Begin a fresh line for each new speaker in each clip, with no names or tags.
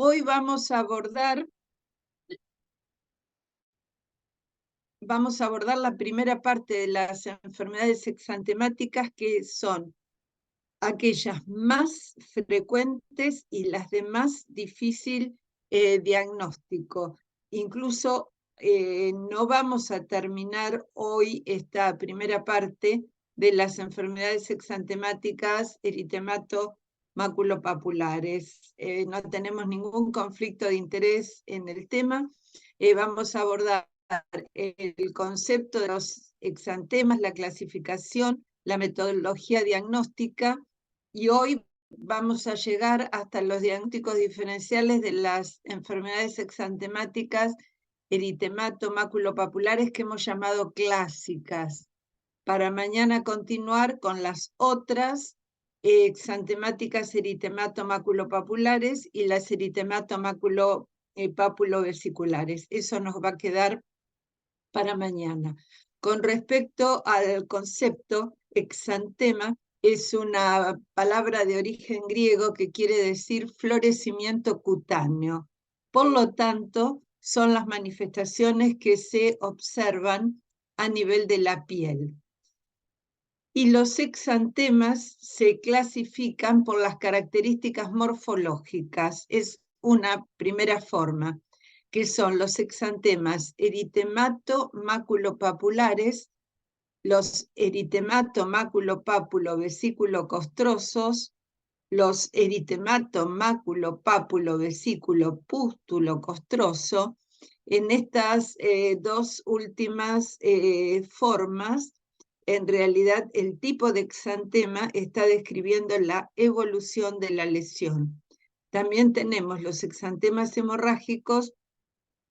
Hoy vamos a abordar la primera parte de las enfermedades exantemáticas, que son aquellas más frecuentes y las de más difícil diagnóstico. Incluso no vamos a terminar hoy esta primera parte de las enfermedades exantemáticas eritematomaculopapulares. No tenemos ningún conflicto de interés en el tema. Vamos a abordar el concepto de los exantemas, la clasificación, la metodología diagnóstica, y hoy vamos a llegar hasta los diagnósticos diferenciales de las enfermedades exantemáticas eritematomaculopapulares que hemos llamado clásicas, para mañana continuar con las otras exantemáticas eritematomaculopapulares y las eritematomaculopapulobesiculares. Eso nos va a quedar para mañana. Con respecto al concepto, exantema es una palabra de origen griego que quiere decir florecimiento cutáneo. Por lo tanto, son las manifestaciones que se observan a nivel de la piel. Y los exantemas se clasifican por las características morfológicas. Es una primera forma, que son los exantemas eritematomaculopapulares, los eritematomaculopapulobesículo-costrosos, los eritematomaculopapulobesículo-pústulo-costroso. En estas dos últimas formas, en realidad el tipo de exantema está describiendo la evolución de la lesión. También tenemos los exantemas hemorrágicos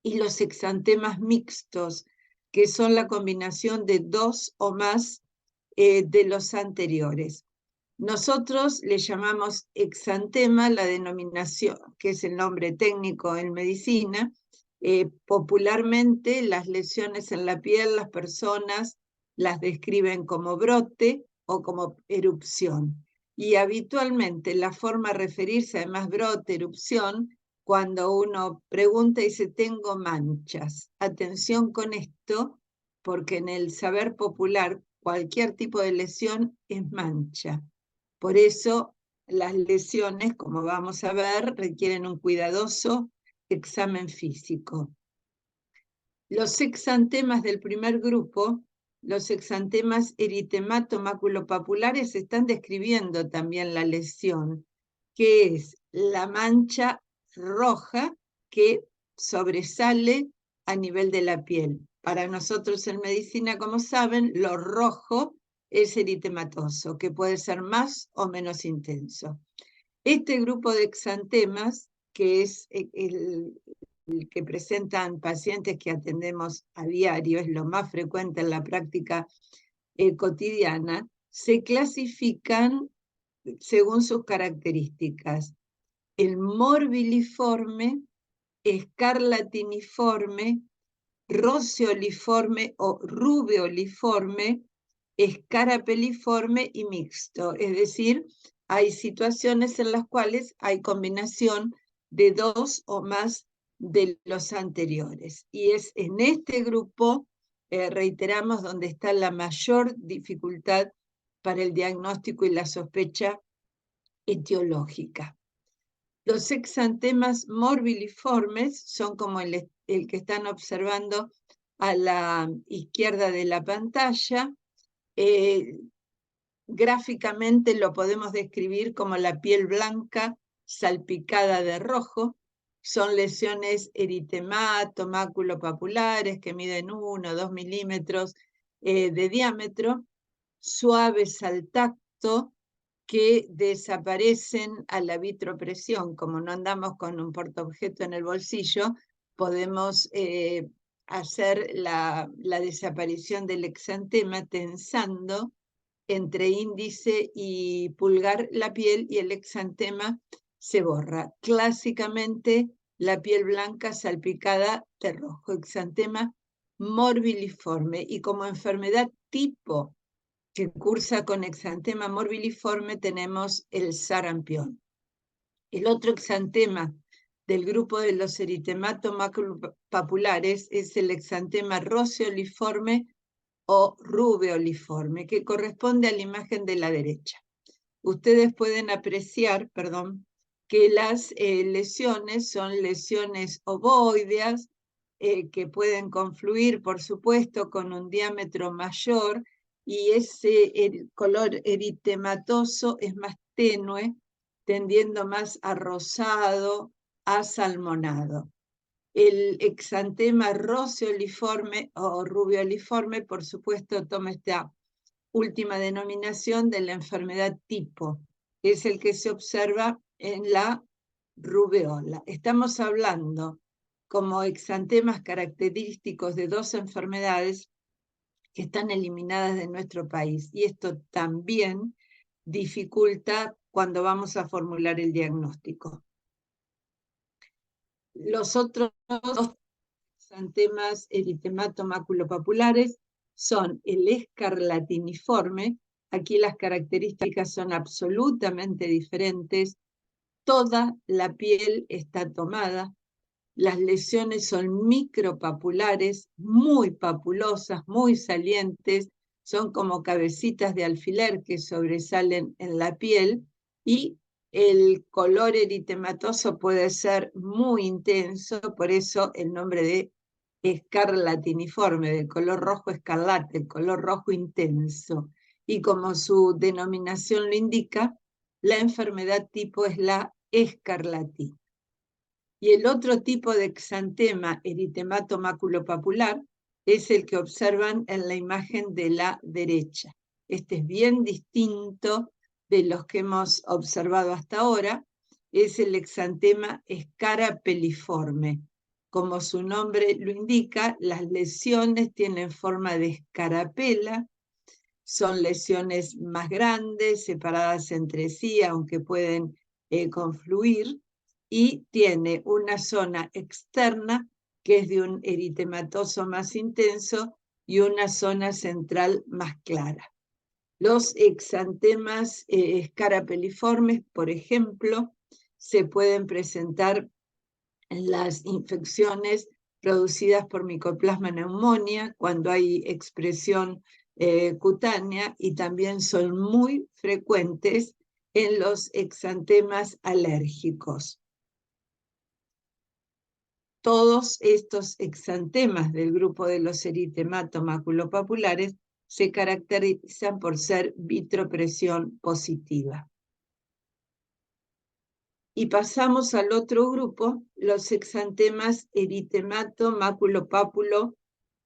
y los exantemas mixtos, que son la combinación de dos o más de los anteriores. Nosotros le llamamos exantema la denominación, que es el nombre técnico en medicina. Popularmente las lesiones en la piel, las personas las describen como brote o como erupción. Y habitualmente la forma de referirse, además brote, erupción, cuando uno pregunta y dice tengo manchas. Atención con esto, porque en el saber popular cualquier tipo de lesión es mancha. Por eso las lesiones, como vamos a ver, requieren un cuidadoso examen físico. Los exantemas del primer grupo, los exantemas eritematomaculopapulares, están describiendo también la lesión, que es la mancha roja que sobresale a nivel de la piel. Para nosotros en medicina, como saben, lo rojo es eritematoso, que puede ser más o menos intenso. Este grupo de exantemas, que es el que presentan pacientes que atendemos a diario, es lo más frecuente en la práctica cotidiana, se clasifican según sus características: el morbiliforme, escarlatiniforme, roseoliforme o rubeoliforme, escarapeliforme y mixto. Es decir, hay situaciones en las cuales hay combinación de dos o más de los anteriores. Y es en este grupo, reiteramos, donde está la mayor dificultad para el diagnóstico y la sospecha etiológica. Los exantemas morbiliformes son como el que están observando a la izquierda de la pantalla. Gráficamente lo podemos describir como la piel blanca salpicada de rojo. Son lesiones eritematomaculopapulares que miden 1 o 2 milímetros de diámetro, suaves al tacto, que desaparecen a la vitropresión. Como no andamos con un portaobjeto en el bolsillo, podemos hacer la desaparición del exantema tensando entre índice y pulgar la piel, y el exantema se borra. Clásicamente la piel blanca salpicada de rojo, exantema morbiliforme. Y como enfermedad tipo que cursa con exantema morbiliforme tenemos el sarampión. El otro exantema del grupo de los eritematomaculopapulares es el exantema roseoliforme o rubeoliforme, que corresponde a la imagen de la derecha. Ustedes pueden apreciar, que las lesiones son lesiones ovoideas, que pueden confluir, por supuesto, con un diámetro mayor, y el color eritematoso es más tenue, tendiendo más a rosado, asalmonado. El exantema roseoliforme o rubeoliforme, por supuesto, toma esta última denominación de la enfermedad tipo. Es el que se observa en la rubeola. Estamos hablando como exantemas característicos de dos enfermedades que están eliminadas de nuestro país. Y esto también dificulta cuando vamos a formular el diagnóstico. Los otros dos exantemas eritematomaculopapulares son el escarlatiniforme. Aquí las características son absolutamente diferentes. Toda la piel está tomada. Las lesiones son micropapulares, muy papulosas, muy salientes. Son como cabecitas de alfiler que sobresalen en la piel, y el color eritematoso puede ser muy intenso, por eso el nombre de escarlatiniforme, del color rojo escarlate, el color rojo intenso. Y como su denominación lo indica, la enfermedad tipo es la escarlatina. Y el otro tipo de exantema eritematomaculopapular es el que observan en la imagen de la derecha. Este es bien distinto de los que hemos observado hasta ahora. Es el exantema escarapeliforme. Como su nombre lo indica, las lesiones tienen forma de escarapela. Son lesiones más grandes, separadas entre sí, aunque pueden confluir, y tiene una zona externa que es de un eritematoso más intenso y una zona central más clara. Los exantemas escarapeliformes, por ejemplo, se pueden presentar en las infecciones producidas por Mycoplasma pneumonia, cuando hay expresión cutánea, y también son muy frecuentes en los exantemas alérgicos. Todos estos exantemas del grupo de los eritematomaculopapulares se caracterizan por ser vitropresión positiva. Y pasamos al otro grupo, los exantemas eritematomaculopápulo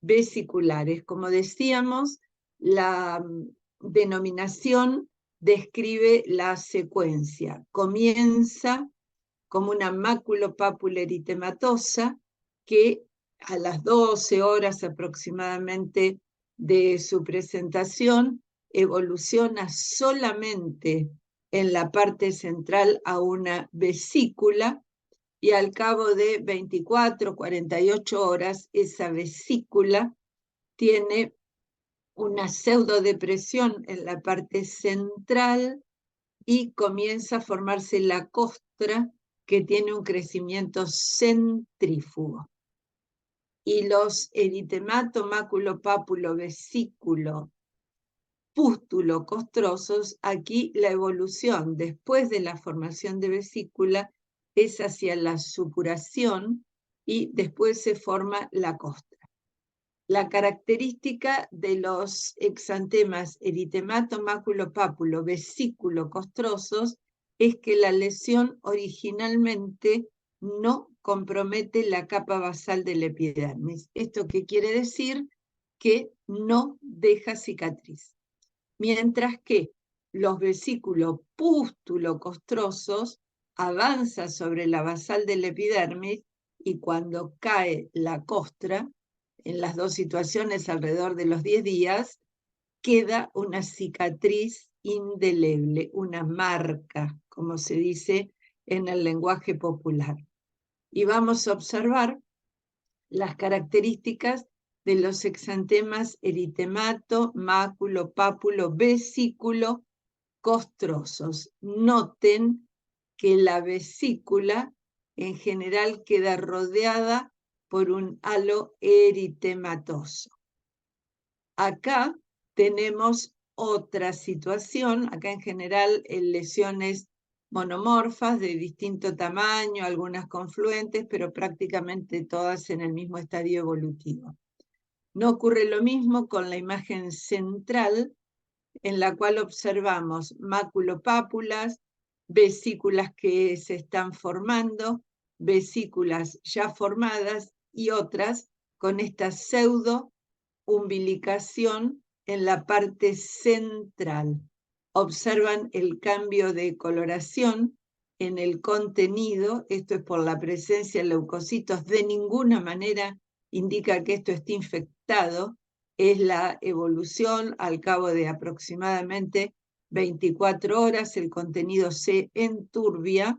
vesiculares. Como decíamos, la denominación describe la secuencia. Comienza como una maculopápula eritematosa que a las 12 horas aproximadamente de su presentación evoluciona solamente en la parte central a una vesícula, y al cabo de 24, 48 horas esa vesícula tiene una pseudodepresión en la parte central y comienza a formarse la costra, que tiene un crecimiento centrífugo. Y los eritematomaculopápulo vesículo pústulo costrosos, aquí la evolución después de la formación de vesícula es hacia la supuración y después se forma la costra. La característica de los exantemas eritematomaculopápulo vesículo costrosos es que la lesión originalmente no compromete la capa basal de la epidermis. ¿Esto qué quiere decir? Que no deja cicatriz. Mientras que los vesículos pústulo-costrosos avanzan sobre la basal de la epidermis, y cuando cae la costra, en las dos situaciones alrededor de los 10 días, queda una cicatriz indeleble, una marca, como se dice en el lenguaje popular. Y vamos a observar las características de los exantemas eritemato, máculo, pápulo, vesículo, costrosos. Noten que la vesícula en general queda rodeada por un halo eritematoso. Acá tenemos otra situación, acá en general lesiones monomorfas de distinto tamaño, algunas confluentes, pero prácticamente todas en el mismo estadio evolutivo. No ocurre lo mismo con la imagen central, en la cual observamos maculopápulas, vesículas que se están formando, vesículas ya formadas y otras con esta pseudo umbilicación en la parte central. Observan el cambio de coloración en el contenido, esto es por la presencia de leucocitos, de ninguna manera indica que esto esté infectado, es la evolución al cabo de aproximadamente 24 horas, el contenido se enturbia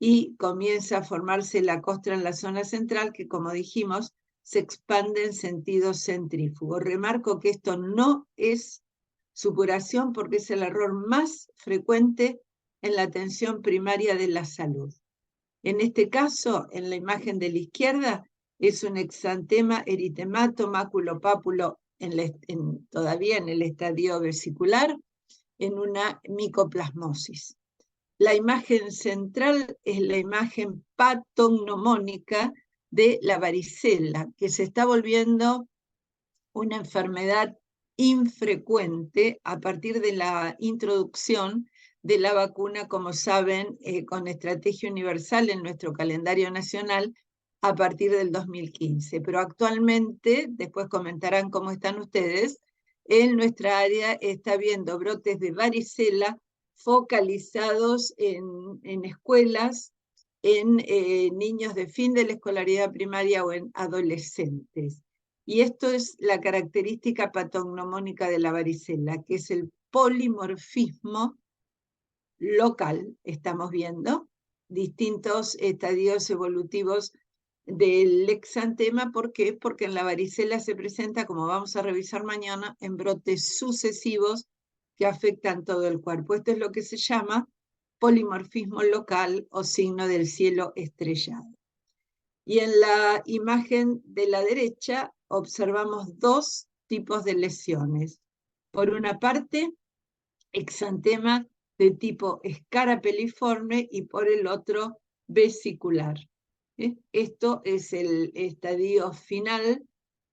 y comienza a formarse la costra en la zona central que, como dijimos, se expande en sentido centrífugo. Remarco que esto no es supuración porque es el error más frecuente en la atención primaria de la salud. En este caso, en la imagen de la izquierda, es un exantema eritemato maculopápulo todavía en el estadio vesicular, en una micoplasmosis. La imagen central es la imagen patognomónica de la varicela, que se está volviendo una enfermedad infrecuente a partir de la introducción de la vacuna, como saben, con estrategia universal en nuestro calendario nacional a partir del 2015. Pero actualmente, después comentarán cómo están ustedes, en nuestra área está habiendo brotes de varicela focalizados en escuelas, en niños de fin de la escolaridad primaria o en adolescentes. Y esto es la característica patognomónica de la varicela, que es el polimorfismo local. Estamos viendo distintos estadios evolutivos del exantema. ¿Por qué? Porque en la varicela se presenta, como vamos a revisar mañana, en brotes sucesivos que afectan todo el cuerpo. Esto es lo que se llama polimorfismo local o signo del cielo estrellado. Y en la imagen de la derecha observamos dos tipos de lesiones. Por una parte, exantema de tipo escarapeliforme y por el otro vesicular. Esto es el estadio final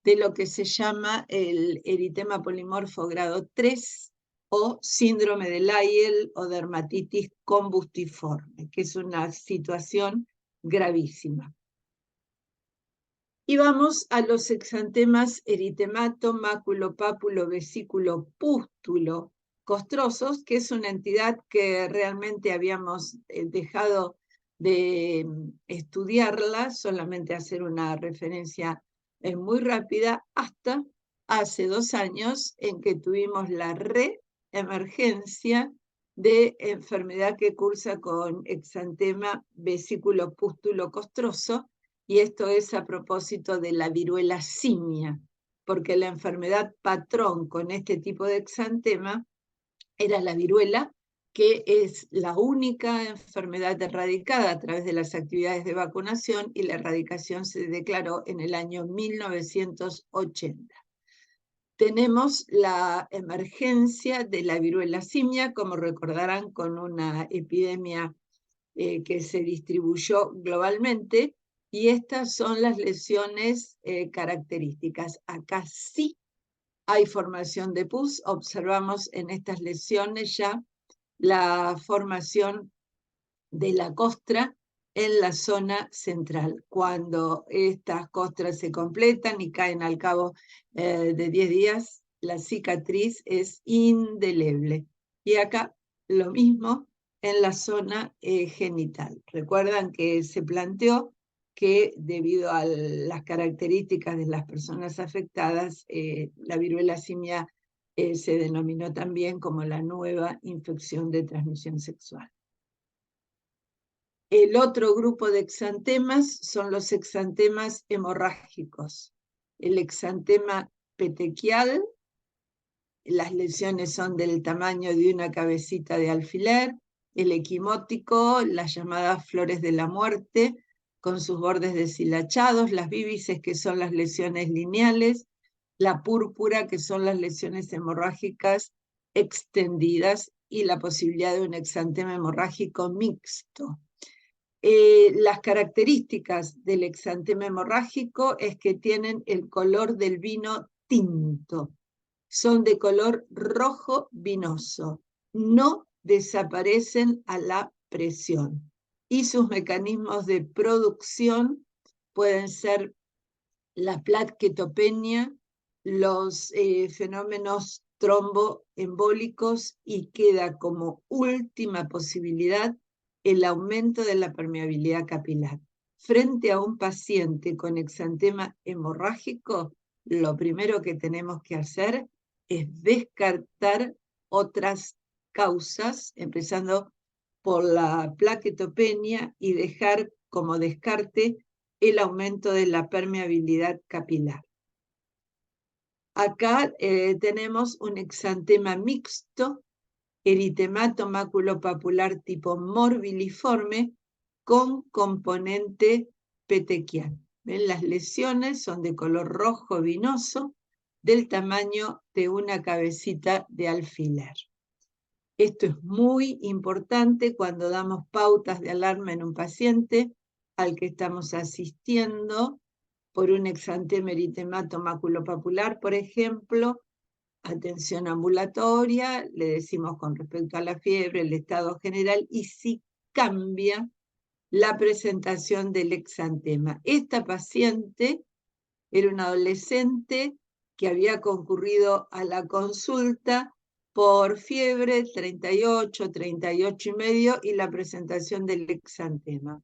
de lo que se llama el eritema polimorfo grado 3 o síndrome de Lyell o dermatitis combustiforme, que es una situación gravísima. Y vamos a los exantemas eritemato, máculo, pápulo, vesículo, pústulo, costrosos, que es una entidad que realmente habíamos dejado de estudiarla, solamente hacer una referencia muy rápida, hasta hace 2 años en que tuvimos la reemergencia de enfermedad que cursa con exantema vesículo pústulo costroso, y esto es a propósito de la viruela simia, porque la enfermedad patrón con este tipo de exantema era la viruela, que es la única enfermedad erradicada a través de las actividades de vacunación, y la erradicación se declaró en el año 1980. Tenemos la emergencia de la viruela simia, como recordarán, con una epidemia que se distribuyó globalmente, y estas son las lesiones características. Acá sí hay formación de pus, observamos en estas lesiones ya la formación de la costra en la zona central. Cuando estas costras se completan y caen al cabo de 10 días, la cicatriz es indeleble. Y acá lo mismo en la zona genital. Recuerdan que se planteó que debido a las características de las personas afectadas, la viruela simia se denominó también como la nueva infección de transmisión sexual. El otro grupo de exantemas son los exantemas hemorrágicos. El exantema petequial, las lesiones son del tamaño de una cabecita de alfiler, el equimótico, las llamadas flores de la muerte, con sus bordes deshilachados, las víbices, que son las lesiones lineales, la púrpura, que son las lesiones hemorrágicas extendidas, y la posibilidad de un exantema hemorrágico mixto. Las características del exantema hemorrágico es que tienen el color del vino tinto, son de color rojo vinoso, no desaparecen a la presión, y sus mecanismos de producción pueden ser la plaquetopenia, los fenómenos tromboembólicos, y queda como última posibilidad el aumento de la permeabilidad capilar. Frente a un paciente con exantema hemorrágico, lo primero que tenemos que hacer es descartar otras causas, empezando por la plaquetopenia, y dejar como descarte el aumento de la permeabilidad capilar. Acá tenemos un exantema mixto, eritemato maculopapular tipo morbiliforme, con componente petequial. ¿Ven? Las lesiones son de color rojo vinoso, del tamaño de una cabecita de alfiler. Esto es muy importante cuando damos pautas de alarma en un paciente al que estamos asistiendo por un exantema eritemato maculopapular, por ejemplo. Atención ambulatoria, le decimos con respecto a la fiebre, el estado general, y si cambia la presentación del exantema. Esta paciente era una adolescente que había concurrido a la consulta por fiebre 38, 38,5, y la presentación del exantema.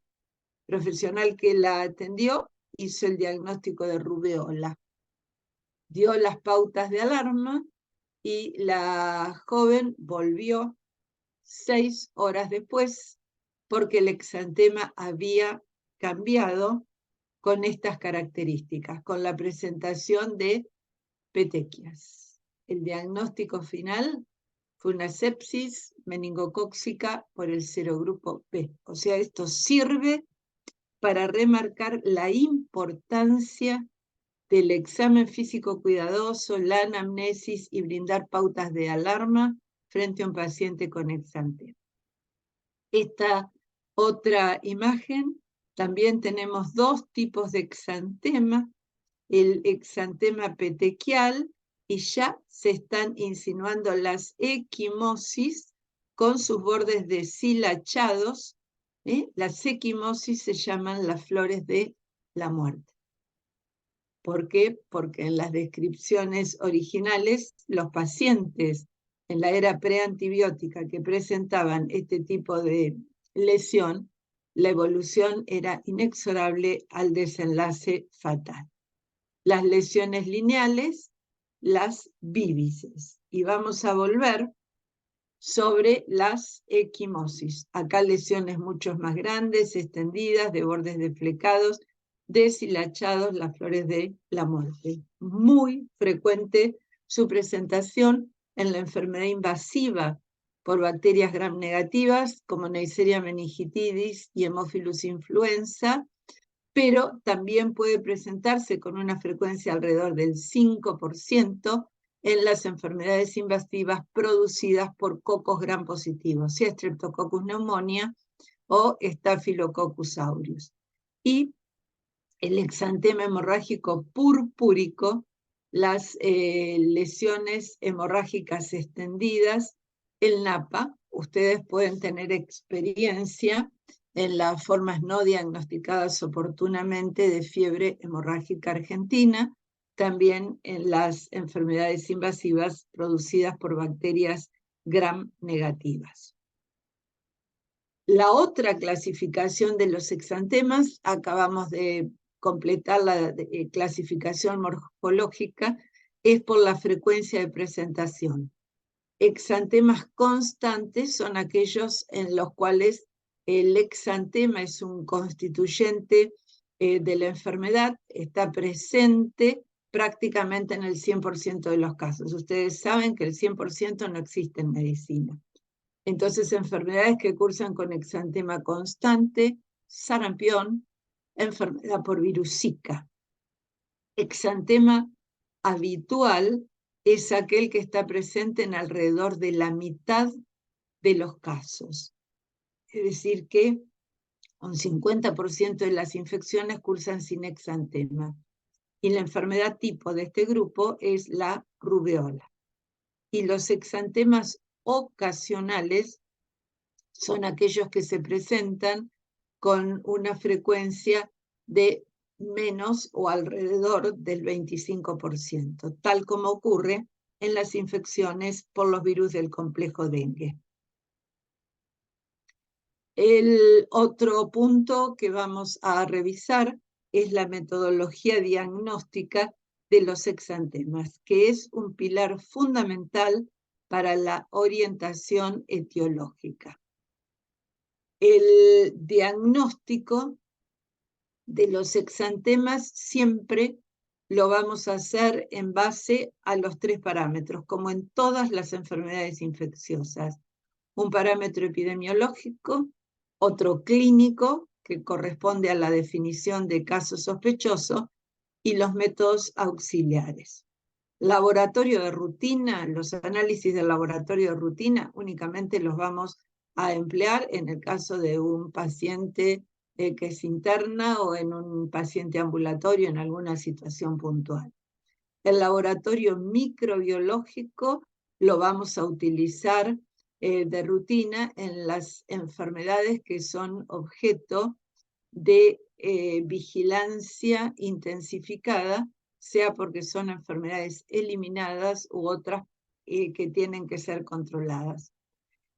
El profesional que la atendió hizo el diagnóstico de rubeola, dio las pautas de alarma, y la joven volvió 6 horas después porque el exantema había cambiado con estas características, con la presentación de petequias. El diagnóstico final fue una sepsis meningocócica por el serogrupo B. O sea, esto sirve para remarcar la importancia del examen físico cuidadoso, la anamnesis, y brindar pautas de alarma frente a un paciente con exantema. Esta otra imagen, también tenemos dos tipos de exantema, el exantema petequial, y ya se están insinuando las equimosis con sus bordes deshilachados. Las equimosis se llaman las flores de la muerte. ¿Por qué? Porque en las descripciones originales, los pacientes en la era preantibiótica que presentaban este tipo de lesión, la evolución era inexorable al desenlace fatal. Las lesiones lineales, las víbices. Y vamos a volver sobre las equimosis. Acá lesiones mucho más grandes, extendidas, de bordes deflecados, deshilachados, las flores de la muerte. Muy frecuente su presentación en la enfermedad invasiva por bacterias gram negativas, como Neisseria meningitidis y Haemophilus influenza, pero también puede presentarse con una frecuencia alrededor del 5% en las enfermedades invasivas producidas por cocos gram positivos, sea Streptococcus pneumoniae o Staphylococcus aureus. Y el exantema hemorrágico purpúrico, las lesiones hemorrágicas extendidas, el NAPA. Ustedes pueden tener experiencia en las formas no diagnosticadas oportunamente de fiebre hemorrágica argentina, también en las enfermedades invasivas producidas por bacterias gram negativas. La otra clasificación de los exantemas, acabamos de completar la clasificación morfológica, es por la frecuencia de presentación. Exantemas constantes son aquellos en los cuales el exantema es un constituyente de la enfermedad, está presente prácticamente en el 100% de los casos. Ustedes saben que el 100% no existe en medicina. Entonces, enfermedades que cursan con exantema constante, sarampión, enfermedad por virus Zika. Exantema habitual es aquel que está presente en alrededor de la mitad de los casos. Es decir, que un 50% de las infecciones cursan sin exantema. Y la enfermedad tipo de este grupo es la rubeola. Y los exantemas ocasionales son aquellos que se presentan con una frecuencia de menos o alrededor del 25%, tal como ocurre en las infecciones por los virus del complejo dengue. El otro punto que vamos a revisar es la metodología diagnóstica de los exantemas, que es un pilar fundamental para la orientación etiológica. El diagnóstico de los exantemas siempre lo vamos a hacer en base a los 3 parámetros, como en todas las enfermedades infecciosas. Un parámetro epidemiológico, otro clínico, que corresponde a la definición de caso sospechoso, y los métodos auxiliares. Laboratorio de rutina, los análisis del laboratorio de rutina únicamente los vamos a emplear en el caso de un paciente que se interna o en un paciente ambulatorio en alguna situación puntual. El laboratorio microbiológico lo vamos a utilizar de rutina en las enfermedades que son objeto de vigilancia intensificada, sea porque son enfermedades eliminadas u otras que tienen que ser controladas.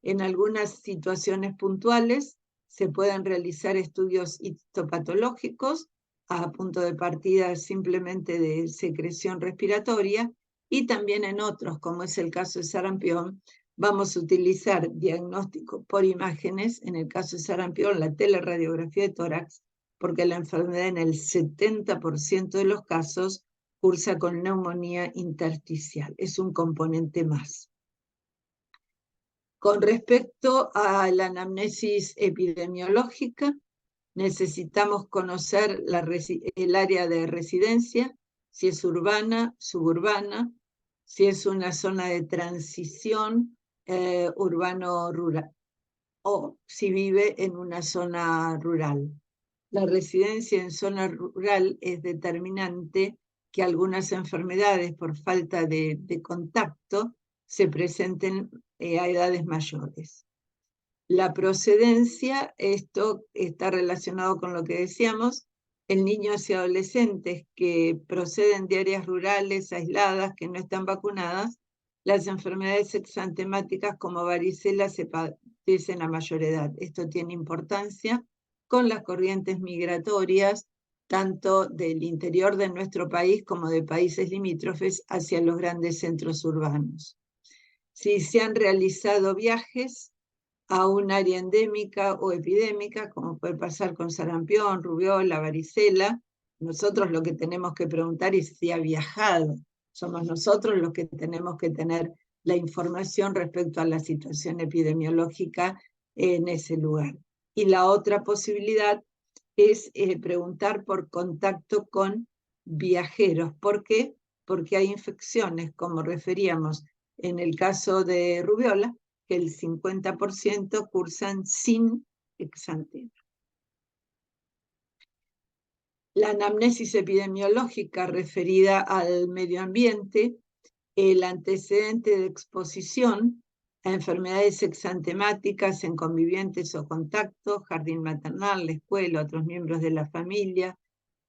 En algunas situaciones puntuales se pueden realizar estudios histopatológicos a punto de partida simplemente de secreción respiratoria, y también en otros, como es el caso de sarampión, vamos a utilizar diagnóstico por imágenes, en el caso de sarampión la teleradiografía de tórax, porque la enfermedad en el 70% de los casos cursa con neumonía intersticial, es un componente más. Con respecto a la anamnesis epidemiológica, necesitamos conocer el área de residencia, si es urbana, suburbana, si es una zona de transición urbano-rural, o si vive en una zona rural. La residencia en zona rural es determinante que algunas enfermedades por falta de contacto se presenten a edades mayores. La procedencia, esto está relacionado con lo que decíamos, en niños y adolescentes que proceden de áreas rurales aisladas, que no están vacunadas, las enfermedades exantemáticas como varicela se padecen a mayor edad. Esto tiene importancia con las corrientes migratorias, tanto del interior de nuestro país como de países limítrofes hacia los grandes centros urbanos. Si se han realizado viajes a un área endémica o epidémica, como puede pasar con sarampión, rubiola, varicela, nosotros lo que tenemos que preguntar es si ha viajado. Somos nosotros los que tenemos que tener la información respecto a la situación epidemiológica en ese lugar. Y la otra posibilidad es preguntar por contacto con viajeros. ¿Por qué? Porque hay infecciones, como referíamos en el caso de rubiola, que el 50% cursan sin exantema. La anamnesis epidemiológica referida al medio ambiente, el antecedente de exposición a enfermedades exantemáticas en convivientes o contacto, jardín maternal, la escuela, otros miembros de la familia,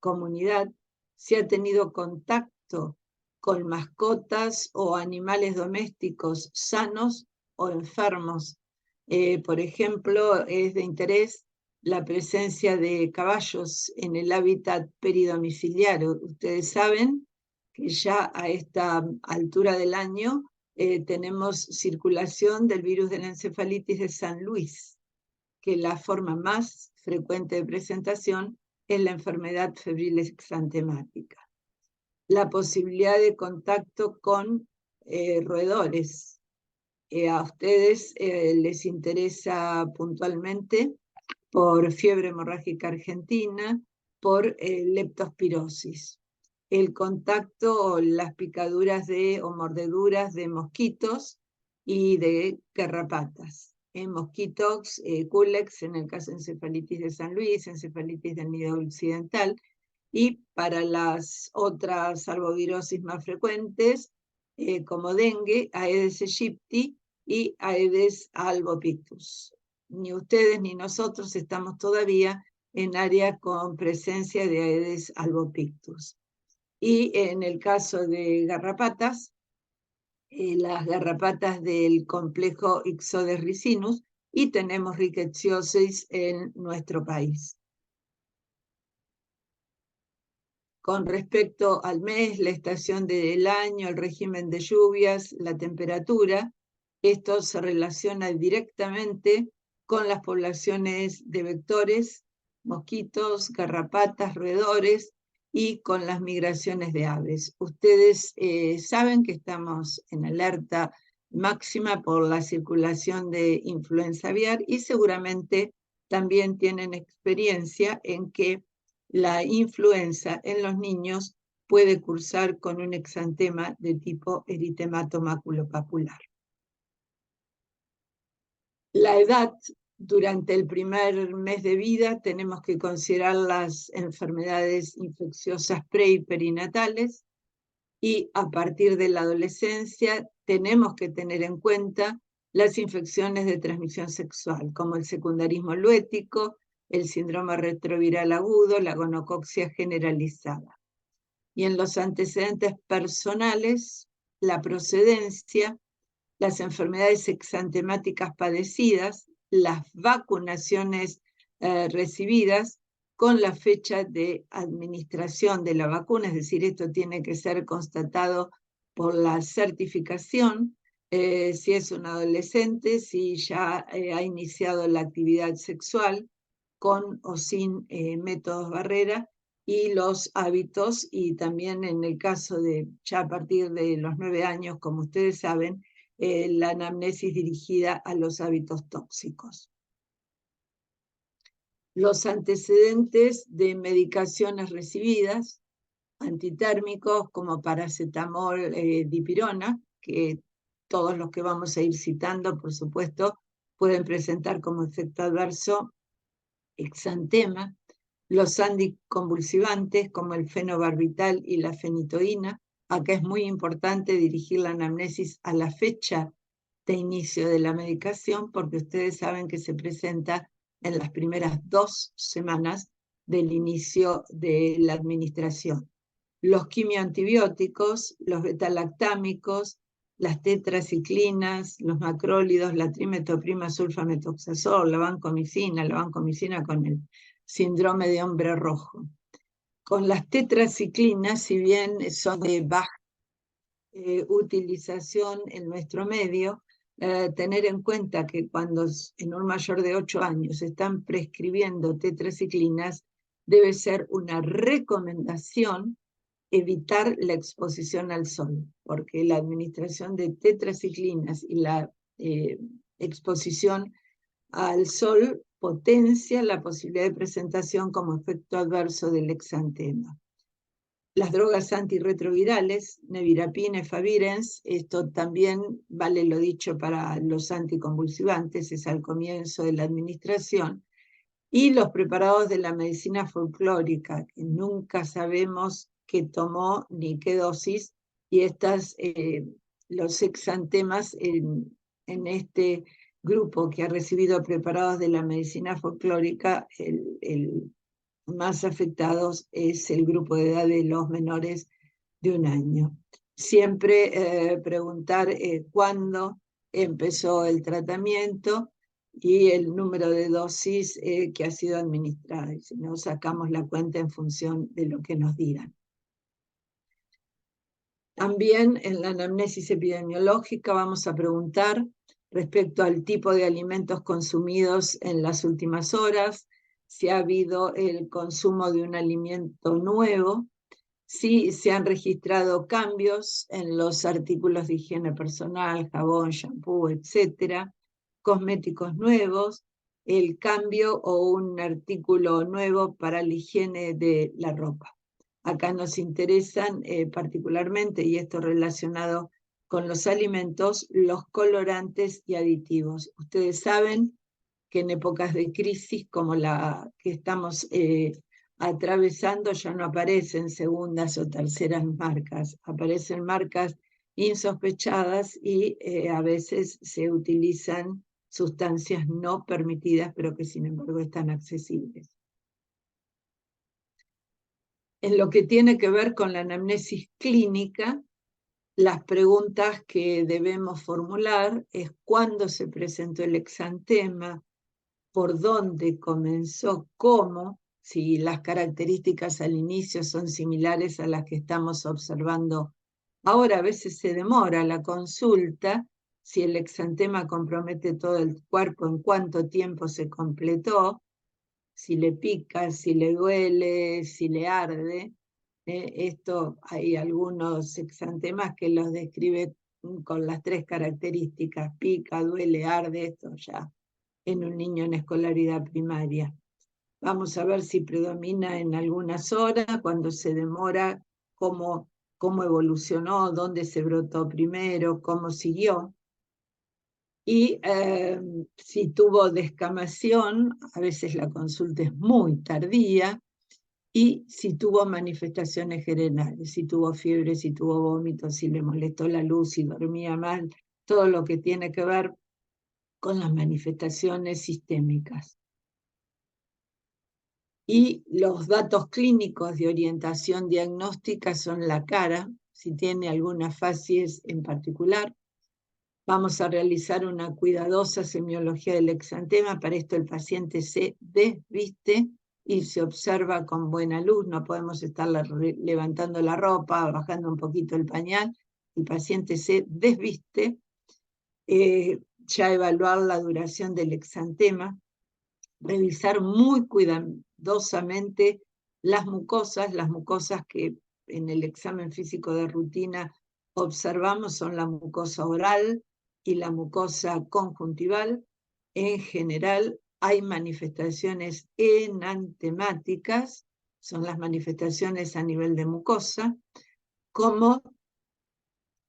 comunidad, si ha tenido contacto con mascotas o animales domésticos sanos o enfermos. Por ejemplo, es de interés la presencia de caballos en el hábitat peridomiciliario. Ustedes saben que ya a esta altura del año tenemos circulación del virus de la encefalitis de San Luis, que la forma más frecuente de presentación es la enfermedad febril exantemática. La posibilidad de contacto con roedores a ustedes les interesa puntualmente por fiebre hemorrágica argentina, por leptospirosis. El contacto o las picaduras o mordeduras de mosquitos y de garrapatas. Mosquitox, Culex, en el caso de encefalitis de San Luis, encefalitis del nido occidental, y para las otras arbovirosis más frecuentes, como dengue, Aedes aegypti y Aedes albopictus. Ni ustedes ni nosotros estamos todavía en área con presencia de Aedes albopictus. Y en el caso de garrapatas, las garrapatas del complejo Ixodes ricinus, y tenemos rickettsiosis en nuestro país. Con respecto al mes, la estación del año, el régimen de lluvias, la temperatura, esto se relaciona directamente con las poblaciones de vectores, mosquitos, garrapatas, roedores y con las migraciones de aves. Ustedes saben que estamos en alerta máxima por la circulación de influenza aviar y seguramente también tienen experiencia en que la influenza en los niños puede cursar con un exantema de tipo eritemato maculopapular. La edad, durante el primer mes de vida, tenemos que considerar las enfermedades infecciosas pre y perinatales, y a partir de la adolescencia tenemos que tener en cuenta las infecciones de transmisión sexual, como el secundarismo luético, el síndrome retroviral agudo, la gonococcía generalizada. Y en los antecedentes personales, la procedencia, las enfermedades exantemáticas padecidas, las vacunaciones recibidas con la fecha de administración de la vacuna, es decir, esto tiene que ser constatado por la certificación, si es un adolescente, si ya ha iniciado la actividad sexual con o sin métodos barrera, y los hábitos, y también en el caso de ya a partir de los 9 años, como ustedes saben, la anamnesis dirigida a los hábitos tóxicos. Los antecedentes de medicaciones recibidas, antitérmicos como paracetamol, dipirona, que todos los que vamos a ir citando, por supuesto, pueden presentar como efecto adverso exantema, los anticonvulsivantes como el fenobarbital y la fenitoína. Acá es muy importante dirigir la anamnesis a la fecha de inicio de la medicación, porque ustedes saben que se presenta en las primeras 2 semanas del inicio de la administración. Los quimioantibióticos, los betalactámicos, las tetraciclinas, los macrólidos, la trimetoprima sulfametoxazol, la vancomicina con el síndrome de hombre rojo. Con las tetraciclinas, si bien son de baja utilización en nuestro medio, tener en cuenta que cuando en un mayor de 8 años están prescribiendo tetraciclinas, debe ser una recomendación evitar la exposición al sol, porque la administración de tetraciclinas y la exposición al sol potencia la posibilidad de presentación como efecto adverso del exantema. Las drogas antirretrovirales, nevirapina, efavirenz, esto también vale lo dicho para los anticonvulsivantes, es al comienzo de la administración, y los preparados de la medicina folclórica, que nunca sabemos qué tomó ni qué dosis, y los exantemas en este grupo que ha recibido preparados de la medicina folclórica, el más afectados es el grupo de edad de los menores de 1 año. Siempre preguntar cuándo empezó el tratamiento y el número de dosis que ha sido administrada. Y si no, sacamos la cuenta en función de lo que nos digan. También en la anamnesis epidemiológica vamos a preguntar respecto al tipo de alimentos consumidos en las últimas horas, si ha habido el consumo de un alimento nuevo, Sí, se han registrado cambios en los artículos de higiene personal, jabón, shampoo, etcétera, cosméticos nuevos, el cambio o un artículo nuevo para la higiene de la ropa. Acá nos interesan particularmente, y esto relacionado con los alimentos, los colorantes y aditivos. Ustedes saben que en épocas de crisis como la que estamos atravesando ya no aparecen segundas o terceras marcas, aparecen marcas insospechadas y a veces se utilizan sustancias no permitidas, pero que sin embargo están accesibles. En lo que tiene que ver con la anamnesis clínica, las preguntas que debemos formular es cuándo se presentó el exantema, por dónde comenzó, cómo, si las características al inicio son similares a las que estamos observando ahora. A veces se demora la consulta, si el exantema compromete todo el cuerpo, en cuánto tiempo se completó, si le pica, si le duele, si le arde. Esto hay algunos exantemas que los describe con las 3 características: pica, duele, arde. Esto ya en un niño en escolaridad primaria. Vamos a ver si predomina en algunas horas, cuando se demora, cómo evolucionó, dónde se brotó primero, cómo siguió. Y si tuvo descamación, a veces la consulta es muy tardía, y si tuvo manifestaciones generales, si tuvo fiebre, si tuvo vómitos, si le molestó la luz, si dormía mal, todo lo que tiene que ver con las manifestaciones sistémicas. Y los datos clínicos de orientación diagnóstica son la cara, si tiene alguna facies en particular. Vamos a realizar una cuidadosa semiología del exantema. Para esto el paciente se desviste y se observa con buena luz. No podemos estar levantando la ropa, bajando un poquito el pañal. El paciente se desviste. Ya evaluar la duración del exantema, revisar muy cuidadosamente las mucosas que en el examen físico de rutina observamos son la mucosa oral y la mucosa conjuntival. En general hay manifestaciones enantemáticas, son las manifestaciones a nivel de mucosa, como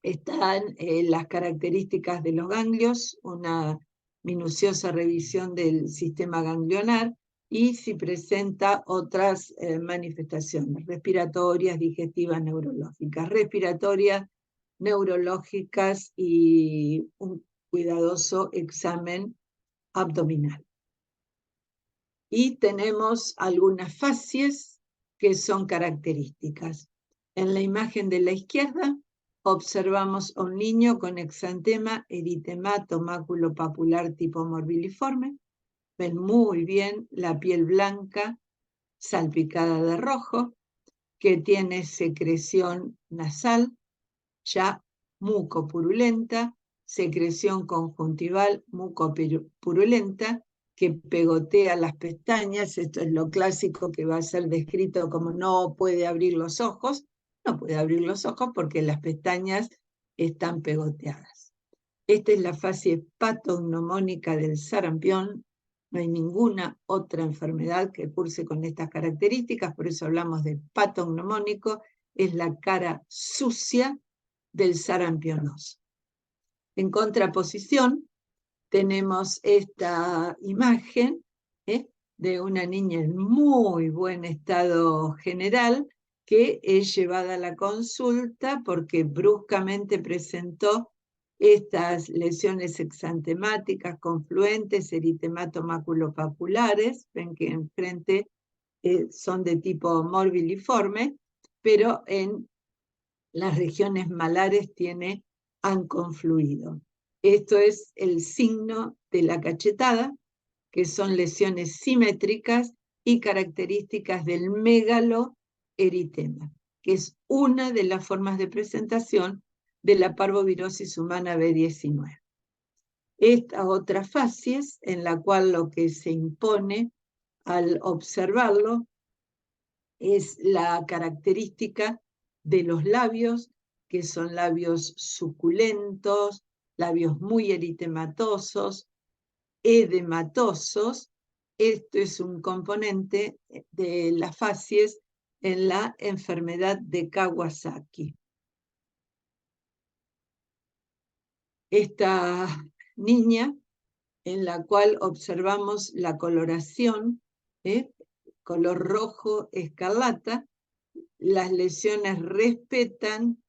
están las características de los ganglios, una minuciosa revisión del sistema ganglionar, y si presenta otras manifestaciones respiratorias, digestivas, neurológicas. Respiratorias, neurológicas y un cuidadoso examen abdominal. Y tenemos algunas facies que son características. En la imagen de la izquierda observamos a un niño con exantema, eritemato maculopapular tipo morbiliforme. Ven muy bien la piel blanca salpicada de rojo, que tiene secreción nasal, ya mucopurulenta, secreción conjuntival mucopurulenta, que pegotea las pestañas. Esto es lo clásico que va a ser descrito como no puede abrir los ojos. No puede abrir los ojos porque las pestañas están pegoteadas. Esta es la fase patognomónica del sarampión. No hay ninguna otra enfermedad que curse con estas características, por eso hablamos de patognomónico. Es la cara sucia del sarampionoso. En contraposición, tenemos esta imagen de una niña en muy buen estado general, que es llevada a la consulta porque bruscamente presentó estas lesiones exantemáticas confluentes, eritematomaculopapulares. Ven que enfrente son de tipo morbiliforme, pero en las regiones malares han confluido. Esto es el signo de la cachetada, que son lesiones simétricas y características del megaloeritema, que es una de las formas de presentación de la parvovirosis humana B19. Esta otra facies, en la cual lo que se impone al observarlo es la característica de los labios, que son labios suculentos, labios muy eritematosos, edematosos. Esto es un componente de las facies en la enfermedad de Kawasaki. Esta niña, en la cual observamos la coloración, color rojo escarlata, las lesiones respetan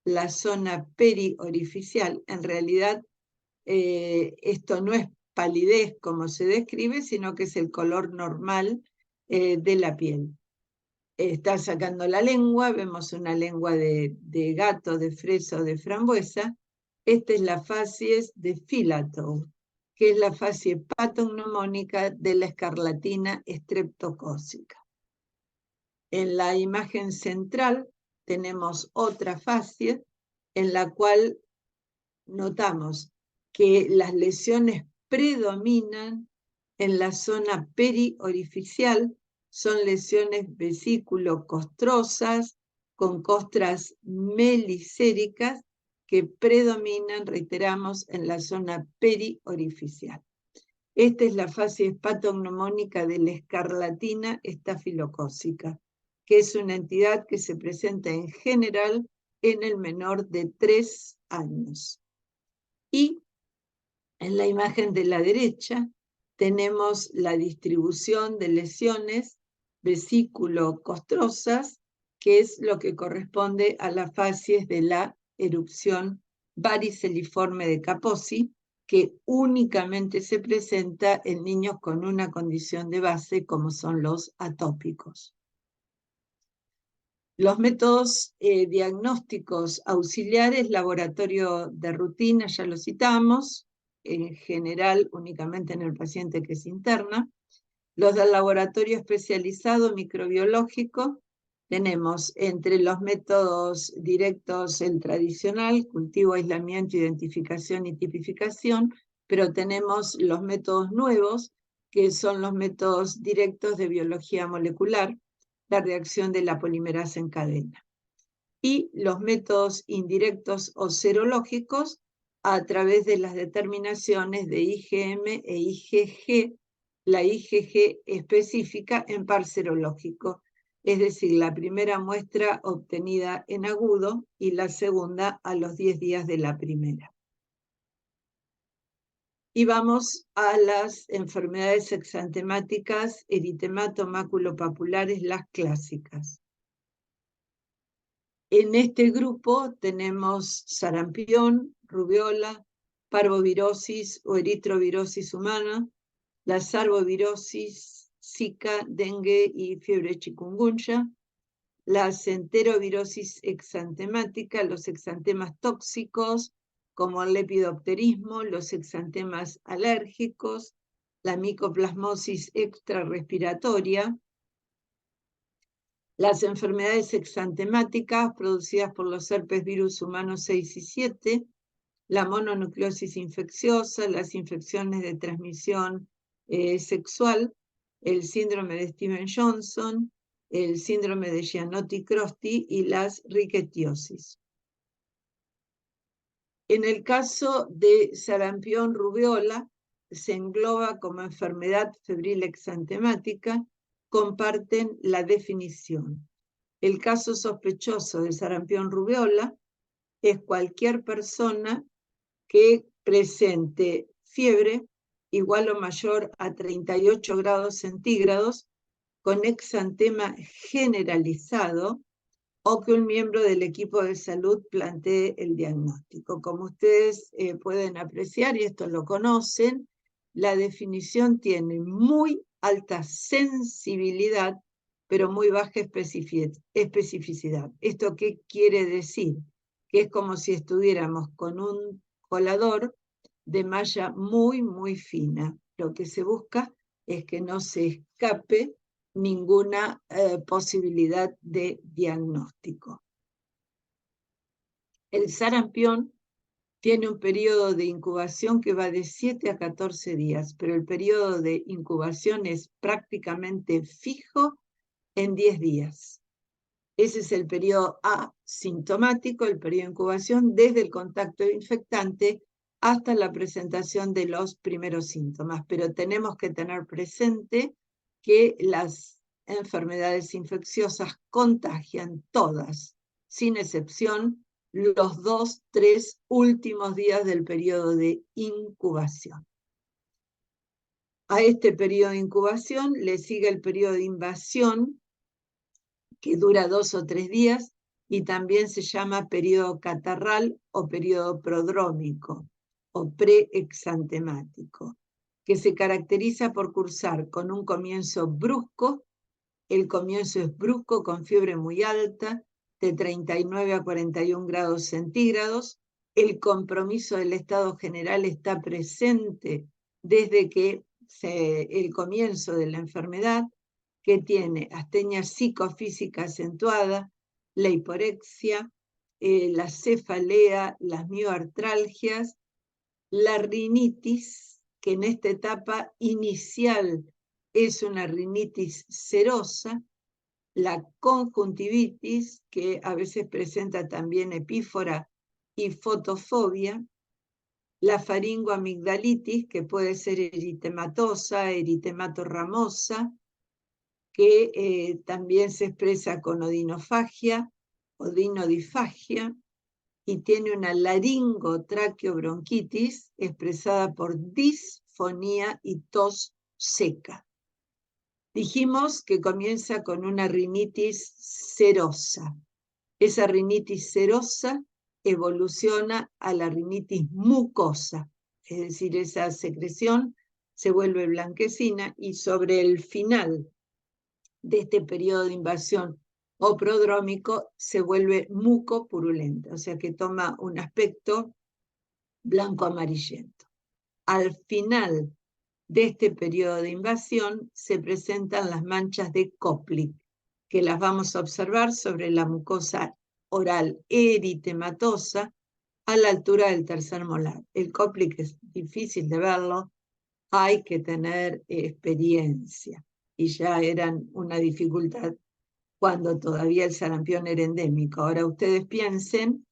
la zona periorificial. En realidad, esto no es palidez como se describe, sino que es el color normal de la piel. Está sacando la lengua, vemos una lengua de gato, de fresa o de frambuesa. Esta es la facies de Fillatoe, que es la facie patognomónica de la escarlatina estreptocócica. En la imagen central tenemos otra facie en la cual notamos que las lesiones predominan en la zona periorificial, son lesiones vesículo-costrosas con costras melicéricas que predominan, reiteramos, en la zona periorificial. Esta es la facie patognomónica de la escarlatina estafilocócica, que es una entidad que se presenta en general en el menor de 3 años. Y en la imagen de la derecha tenemos la distribución de lesiones vesículo-costrosas, que es lo que corresponde a las facies de la erupción variceliforme de Kaposi, que únicamente se presenta en niños con una condición de base como son los atópicos. Los métodos diagnósticos auxiliares, laboratorio de rutina, ya lo citamos, en general únicamente en el paciente que se interna. Los del laboratorio especializado microbiológico, tenemos entre los métodos directos el tradicional, cultivo, aislamiento, identificación y tipificación, pero tenemos los métodos nuevos, que son los métodos directos de biología molecular, la reacción de la polimerasa en cadena. Y los métodos indirectos o serológicos a través de las determinaciones de IgM e IgG, la IgG específica en par serológico, es decir, la primera muestra obtenida en agudo y la segunda a los 10 días de la primera. Y vamos a las enfermedades exantemáticas, eritemato-maculopapulares, las clásicas. En este grupo tenemos sarampión, rubiola, parvovirosis o eritrovirosis humana, la sarvovirosis, Zika, dengue y fiebre chikungunya, la enterovirosis exantemática, los exantemas tóxicos, como el lepidopterismo, los exantemas alérgicos, la micoplasmosis extrarrespiratoria, las enfermedades exantemáticas producidas por los herpes virus humanos 6 y 7, la mononucleosis infecciosa, las infecciones de transmisión sexual, el síndrome de Stevens-Johnson, el síndrome de Gianotti-Crosty y las riquetiosis. En el caso de sarampión rubiola, se engloba como enfermedad febril exantemática, comparten la definición. El caso sospechoso de sarampión rubiola es cualquier persona que presente fiebre igual o mayor a 38 grados centígrados con exantema generalizado o que un miembro del equipo de salud plantee el diagnóstico. Como ustedes pueden apreciar, y esto lo conocen, la definición tiene muy alta sensibilidad, pero muy baja especificidad. ¿Esto qué quiere decir? Que es como si estuviéramos con un colador de malla muy, muy fina. Lo que se busca es que no se escape ninguna posibilidad de diagnóstico. El sarampión tiene un periodo de incubación que va de 7 a 14 días, pero el periodo de incubación es prácticamente fijo en 10 días. Ese es el periodo asintomático, el periodo de incubación, desde el contacto infectante hasta la presentación de los primeros síntomas. Pero tenemos que tener presente que las enfermedades infecciosas contagian todas, sin excepción, los 2-3 últimos días del periodo de incubación. A este periodo de incubación le sigue el periodo de invasión, que dura 2 o 3 días, y también se llama periodo catarral o periodo prodrómico o preexantemático, que se caracteriza por cursar con un comienzo brusco. El comienzo es brusco, con fiebre muy alta, de 39 a 41 grados centígrados. El compromiso del estado general está presente desde que el comienzo de la enfermedad, que tiene astenia psicofísica acentuada, la hiporexia, la cefalea, las mioartralgias, la rinitis, que en esta etapa inicial es una rinitis serosa, la conjuntivitis, que a veces presenta también epífora y fotofobia, la faringoamigdalitis, que puede ser eritematosa, eritematoramosa, que también se expresa con odinofagia, odinodifagia, y tiene una laringotraqueobronquitis expresada por disfonía y tos seca. Dijimos que comienza con una rinitis serosa. Esa rinitis serosa evoluciona a la rinitis mucosa, es decir, esa secreción se vuelve blanquecina y sobre el final de este periodo de invasión o prodrómico se vuelve mucopurulenta, o sea que toma un aspecto blanco amarillento. Al final de este periodo de invasión se presentan las manchas de Koplik, que las vamos a observar sobre la mucosa oral eritematosa a la altura del tercer molar. El Koplik es difícil de verlo, hay que tener experiencia, y ya eran una dificultad cuando todavía el sarampión era endémico. Ahora ustedes piensen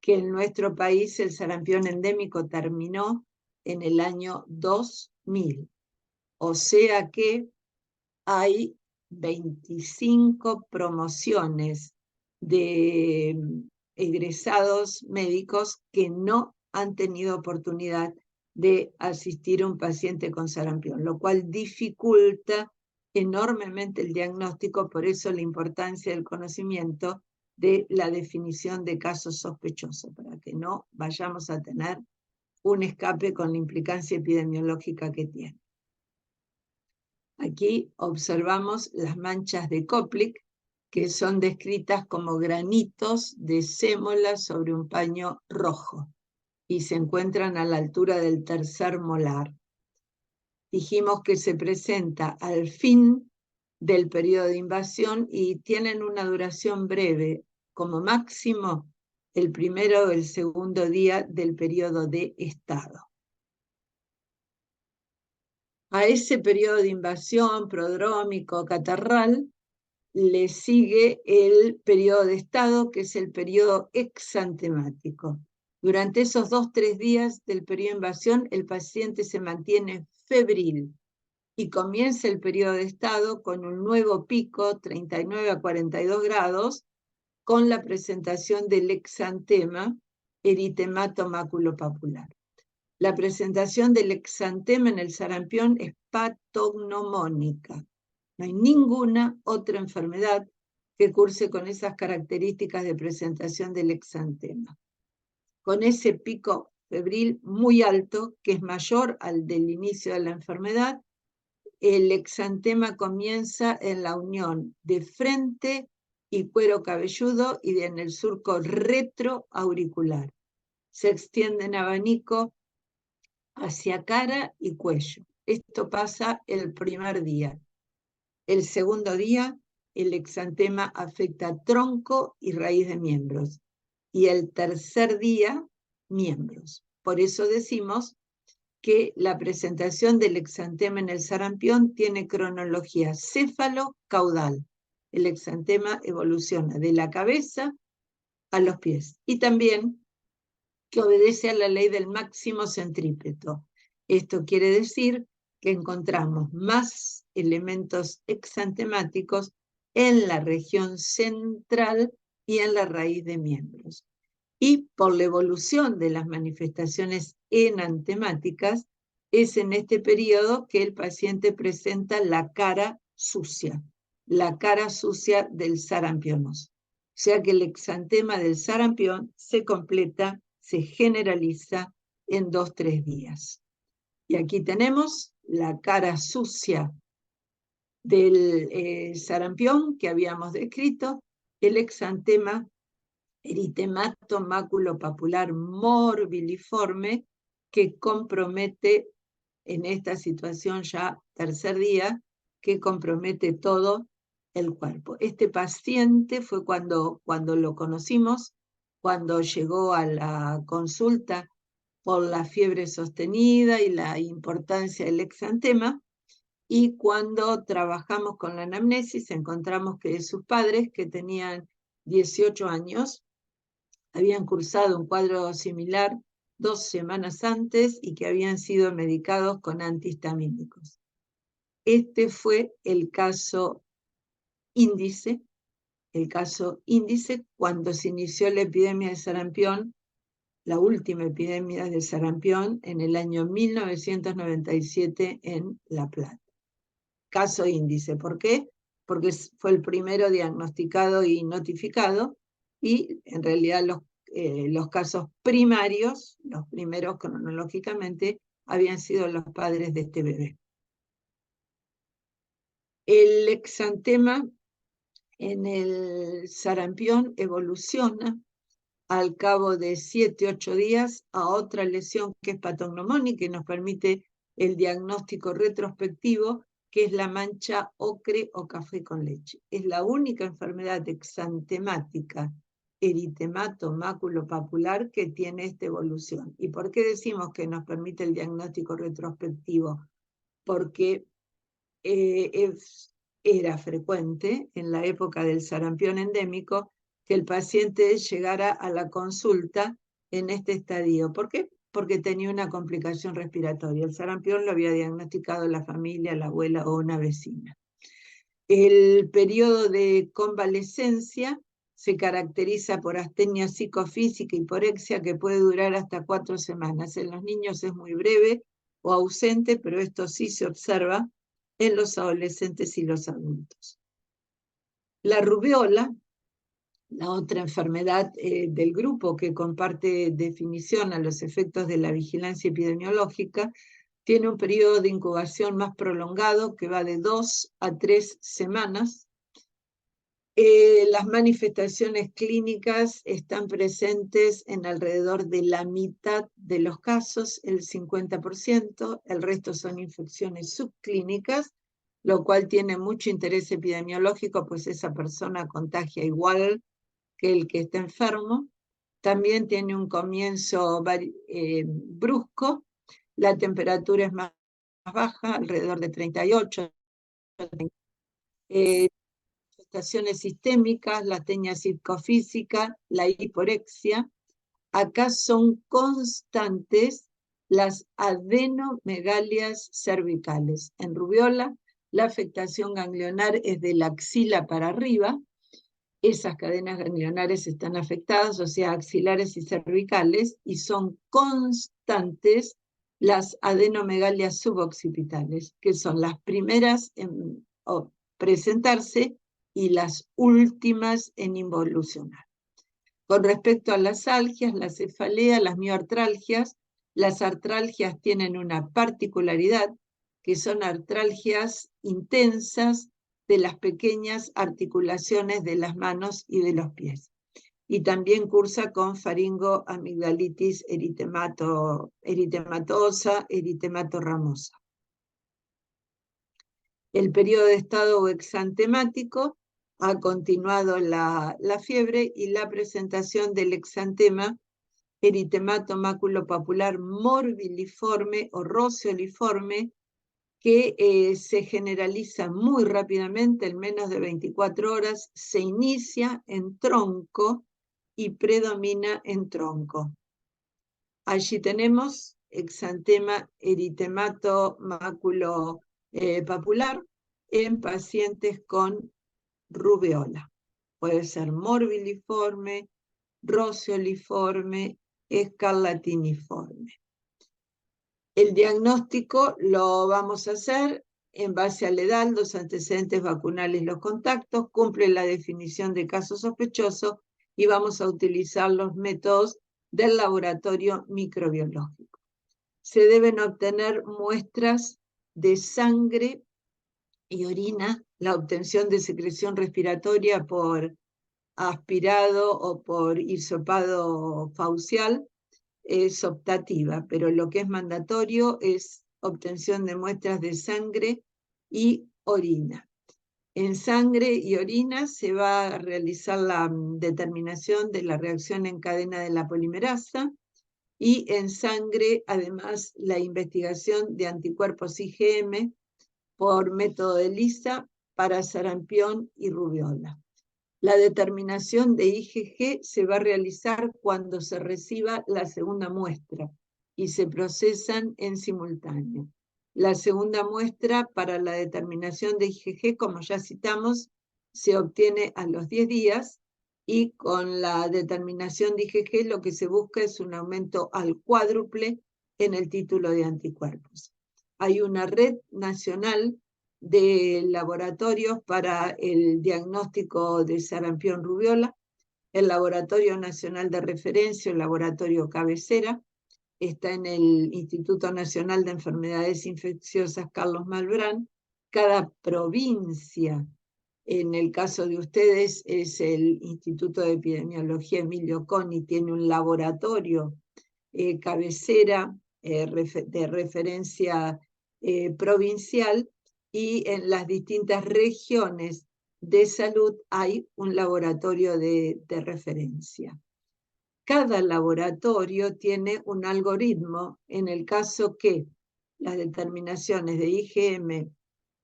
que en nuestro país el sarampión endémico terminó en el año 2000. O sea que hay 25 promociones de egresados médicos que no han tenido oportunidad de asistir a un paciente con sarampión, lo cual dificulta enormemente el diagnóstico. Por eso la importancia del conocimiento de la definición de casos sospechosos, para que no vayamos a tener un escape con la implicancia epidemiológica que tiene. Aquí observamos las manchas de Koplik, que son descritas como granitos de sémola sobre un paño rojo y se encuentran a la altura del tercer molar. Dijimos que se presenta al fin del periodo de invasión y tienen una duración breve, como máximo el primero o el segundo día del periodo de estado. A ese periodo de invasión prodrómico catarral le sigue el periodo de estado, que es el periodo exantemático. Durante esos 2-3 días del periodo de invasión, el paciente se mantiene febril y comienza el periodo de estado con un nuevo pico, 39 a 42 grados, con la presentación del exantema, eritemato maculopapular. La presentación del exantema en el sarampión es patognomónica. No hay ninguna otra enfermedad que curse con esas características de presentación del exantema. Con ese pico febril muy alto, que es mayor al del inicio de la enfermedad, el exantema comienza en la unión de frente y cuero cabelludo y en el surco retroauricular. Se extiende en abanico hacia cara y cuello. Esto pasa el primer día. El segundo día, el exantema afecta tronco y raíz de miembros. Y el tercer día, miembros. Por eso decimos que la presentación del exantema en el sarampión tiene cronología céfalo-caudal. el exantema evoluciona de la cabeza a los pies. Y también que obedece a la ley del máximo centrípeto. Esto quiere decir que encontramos más elementos exantemáticos en la región central y en la raíz de miembros. Y por la evolución de las manifestaciones enantemáticas, es en este periodo que el paciente presenta la cara sucia del sarampionoso. O sea que el exantema del sarampión se completa, se generaliza en 2-3 días. Y aquí tenemos la cara sucia del sarampión que habíamos descrito, el exantema eritemato maculopapular morbiliforme, que compromete en esta situación ya tercer día, que compromete todo el cuerpo. Este paciente fue cuando lo conocimos, cuando llegó a la consulta por la fiebre sostenida y la importancia del exantema, y cuando trabajamos con la anamnesis encontramos que sus padres, que tenían 18 años, habían cursado un cuadro similar 2 semanas antes y que habían sido medicados con antihistamínicos. Este fue el caso índice cuando se inició la epidemia de sarampión, la última epidemia de sarampión en el año 1997 en La Plata. Caso índice, ¿por qué? Porque fue el primero diagnosticado y notificado, y en realidad los casos primarios, los primeros cronológicamente, habían sido los padres de este bebé. El exantema en el sarampión evoluciona al cabo de 7-8 días a otra lesión que es patognomónica y nos permite el diagnóstico retrospectivo, que es la mancha ocre o café con leche. Es la única enfermedad exantemática, eritemato maculopapular, que tiene esta evolución. ¿Y por qué decimos que nos permite el diagnóstico retrospectivo? Porque era frecuente en la época del sarampión endémico que el paciente llegara a la consulta en este estadio. ¿Por qué? Porque tenía una complicación respiratoria. El sarampión lo había diagnosticado la familia, la abuela o una vecina. El periodo de convalescencia se caracteriza por astenia psicofísica y hiporexia, que puede durar hasta 4 semanas. En los niños es muy breve o ausente, pero esto sí se observa en los adolescentes y los adultos. La rubiola, la otra enfermedad del grupo que comparte definición a los efectos de la vigilancia epidemiológica, tiene un periodo de incubación más prolongado que va de 2 a 3 semanas. Las manifestaciones clínicas están presentes en alrededor de la mitad de los casos, el 50%, el resto son infecciones subclínicas, lo cual tiene mucho interés epidemiológico, pues esa persona contagia igual que el que está enfermo. También tiene un comienzo brusco, la temperatura es más baja, alrededor de 38. Manifestaciones sistémicas, la astenia psicofísica, la hiporexia. Acá son constantes las adenomegalias cervicales. En rubiola, la afectación ganglionar es de la axila para arriba. Esas cadenas ganglionares están afectadas, o sea, axilares y cervicales, y son constantes las adenomegalias suboccipitales, que son las primeras en presentarse y las últimas en involucionar. Con respecto a las algias, la cefalea, las mioartralgias, las artralgias tienen una particularidad, que son artralgias intensas de las pequeñas articulaciones de las manos y de los pies. Y también cursa con faringoamigdalitis eritematosa, eritemato ramosa. El periodo de estado exantemático ha continuado la fiebre y la presentación del exantema eritemato maculopapular morbiliforme o roseoliforme, que se generaliza muy rápidamente, en menos de 24 horas, se inicia en tronco y predomina en tronco. Allí tenemos exantema eritemato maculopapular en pacientes con rubiola. Puede ser morbiliforme, roseoliforme, escarlatiniforme. El diagnóstico lo vamos a hacer en base a la edad, los antecedentes vacunales, los contactos, cumple la definición de caso sospechoso y vamos a utilizar los métodos del laboratorio microbiológico. Se deben obtener muestras de sangre y orina, la obtención de secreción respiratoria por aspirado o por hisopado faucial es optativa, pero lo que es mandatorio es obtención de muestras de sangre y orina. En sangre y orina se va a realizar la determinación de la reacción en cadena de la polimerasa y en sangre, además, la investigación de anticuerpos IgM por método de ELISA para sarampión y rubiola. La determinación de IgG se va a realizar cuando se reciba la segunda muestra y se procesan en simultáneo. La segunda muestra para la determinación de IgG, como ya citamos, se obtiene a los 10 días y con la determinación de IgG lo que se busca es un aumento al cuádruple en el título de anticuerpos. Hay una red nacional de laboratorios para el diagnóstico de sarampión rubiola, el Laboratorio Nacional de Referencia, el laboratorio cabecera, está en el Instituto Nacional de Enfermedades Infecciosas Carlos Malbrán. Cada provincia, en el caso de ustedes, es el Instituto de Epidemiología Emilio Coni, tiene un laboratorio cabecera de referencia provincial, y en las distintas regiones de salud hay un laboratorio de referencia. Cada laboratorio tiene un algoritmo en el caso que las determinaciones de IgM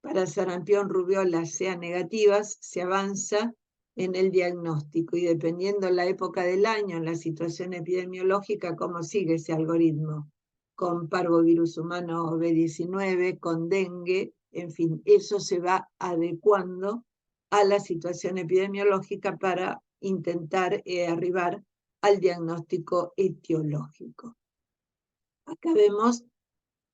para sarampión rubiola sean negativas, se avanza en el diagnóstico y dependiendo la época del año, en la situación epidemiológica, cómo sigue ese algoritmo, con parvovirus humano B19, con dengue, en fin, eso se va adecuando a la situación epidemiológica para intentar arribar al diagnóstico etiológico. Acá vemos,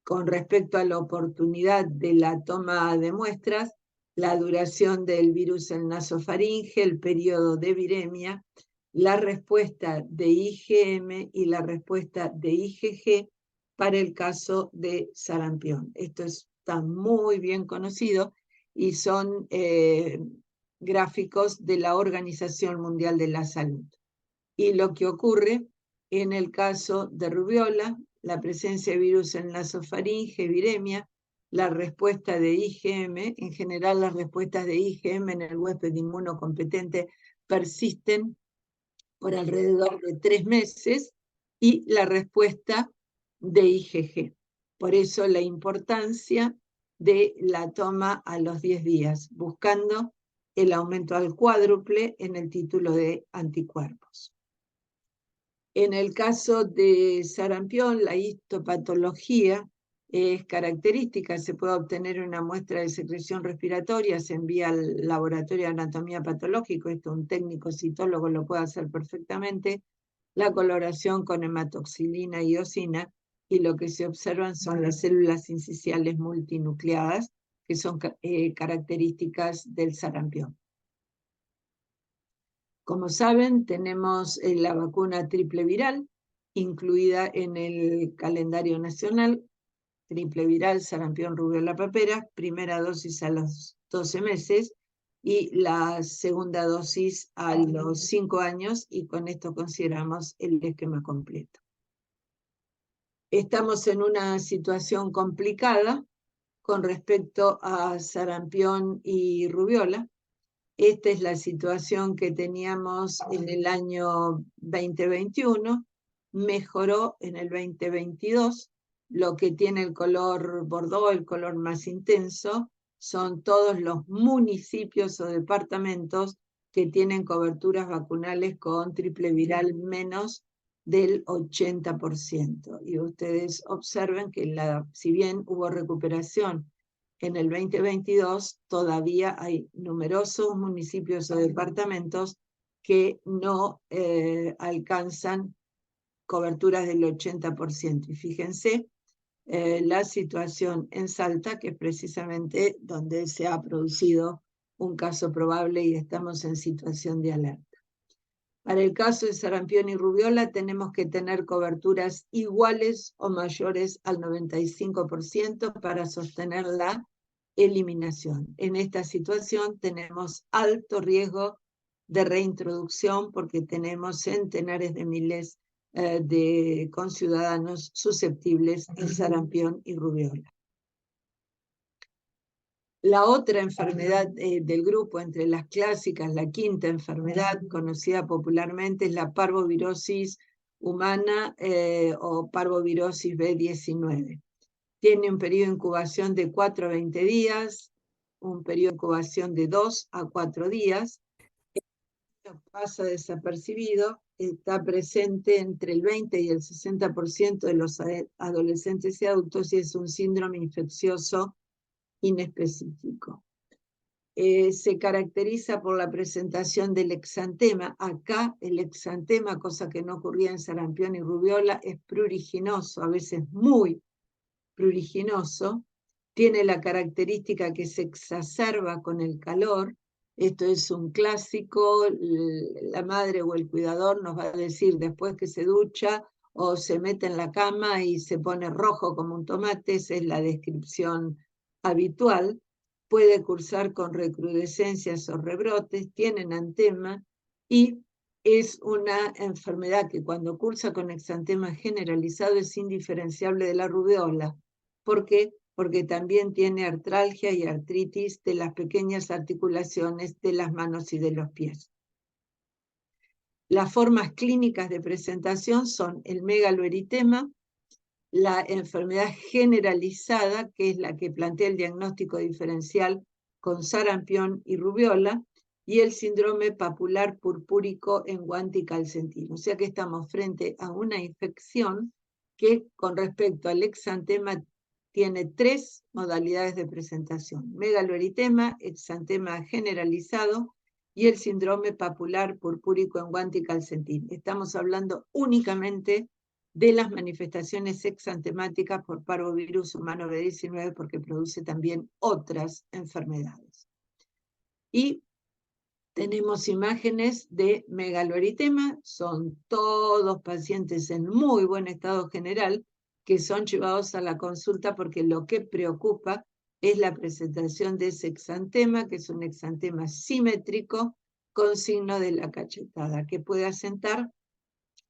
con respecto a la oportunidad de la toma de muestras, la duración del virus en nasofaringe, el periodo de viremia, la respuesta de IgM y la respuesta de IgG para el caso de sarampión. Esto está muy bien conocido y son gráficos de la Organización Mundial de la Salud. Y lo que ocurre en el caso de rubiola, la presencia de virus en nasofaringe, viremia, la respuesta de IgM, en general las respuestas de IgM en el huésped inmunocompetente persisten por alrededor de 3 meses, y la respuesta de IgG. Por eso la importancia de la toma a los 10 días, buscando el aumento al cuádruple en el título de anticuerpos. En el caso de sarampión, la histopatología es característica, se puede obtener una muestra de secreción respiratoria, se envía al laboratorio de anatomía patológico, esto un técnico citólogo lo puede hacer perfectamente, la coloración con hematoxilina y eosina, y lo que se observan son las células incisionales multinucleadas, que son características del sarampión. Como saben, tenemos la vacuna triple viral, incluida en el calendario nacional, triple viral, sarampión, rubiola, papera, primera dosis a los 12 meses y la segunda dosis a los 5 años, y con esto consideramos el esquema completo. Estamos en una situación complicada con respecto a sarampión y rubiola. Esta es la situación que teníamos en el año 2021, mejoró en el 2022, lo que tiene el color bordó, el color más intenso, son todos los municipios o departamentos que tienen coberturas vacunales con triple viral menos del 80%. Y ustedes observen que si bien hubo recuperación en el 2022, todavía hay numerosos municipios o departamentos que no alcanzan coberturas del 80%. Y fíjense la situación en Salta, que es precisamente donde se ha producido un caso probable y estamos en situación de alerta. Para el caso de sarampión y rubiola tenemos que tener coberturas iguales o mayores al 95% para sostener la eliminación. En esta situación tenemos alto riesgo de reintroducción porque tenemos centenares de miles de conciudadanos susceptibles de sarampión y rubiola. La otra enfermedad del grupo, entre las clásicas, la quinta enfermedad conocida popularmente es la parvovirosis humana o parvovirosis B19. Tiene un periodo de incubación de 4 a 20 días, un periodo de incubación de 2 a 4 días. Pasa desapercibido, está presente entre el 20 y el 60% de los adolescentes y adultos y es un síndrome infeccioso inespecífico. Se caracteriza por la presentación del exantema. Acá el exantema, cosa que no ocurría en sarampión y rubiola, es pruriginoso, a veces muy pruriginoso. Tiene la característica que se exacerba con el calor. Esto es un clásico, la madre o el cuidador nos va a decir después que se ducha o se mete en la cama y se pone rojo como un tomate, esa es la descripción habitual. Puede cursar con recrudescencias o rebrotes, tienen antema y es una enfermedad que cuando cursa con exantema generalizado es indiferenciable de la rubiola. ¿Por qué? Porque también tiene artralgia y artritis de las pequeñas articulaciones de las manos y de los pies. Las formas clínicas de presentación son el megaloeritema, la enfermedad generalizada, que es la que plantea el diagnóstico diferencial con sarampión y rubiola, y el síndrome papular purpúrico en guante y calcetín. O sea que estamos frente a una infección que con respecto al exantema tiene 3 modalidades de presentación: megaloeritema, exantema generalizado y el síndrome papular purpúrico en guante y calcetín. Estamos hablando únicamente de las manifestaciones exantemáticas por parvovirus humano B19 porque produce también otras enfermedades. Y tenemos imágenes de megaloeritema, son todos pacientes en muy buen estado general que son llevados a la consulta porque lo que preocupa es la presentación de ese exantema, que es un exantema simétrico con signo de la cachetada, que puede asentar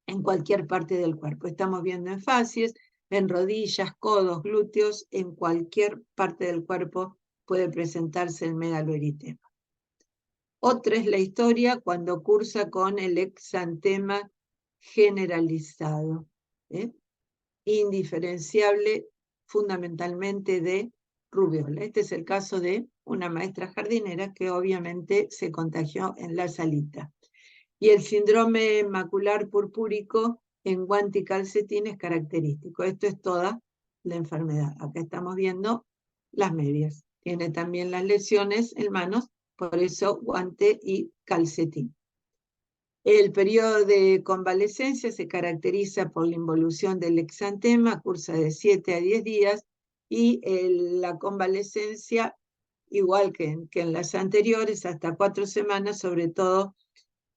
en cualquier parte del cuerpo. Estamos viendo en facies, en rodillas, codos, glúteos, en cualquier parte del cuerpo puede presentarse el megaloeritema. Otra es la historia cuando cursa con el exantema generalizado, indiferenciable fundamentalmente de rubiola. Este es el caso de una maestra jardinera que obviamente se contagió en la salita. Y el síndrome macular purpúrico en guante y calcetín es característico. Esto es toda la enfermedad. Acá estamos viendo las medias. Tiene también las lesiones en manos, por eso guante y calcetín. El periodo de convalecencia se caracteriza por la involución del exantema, cursa de 7 a 10 días, y la convalecencia, igual que en las anteriores, hasta 4 semanas, sobre todo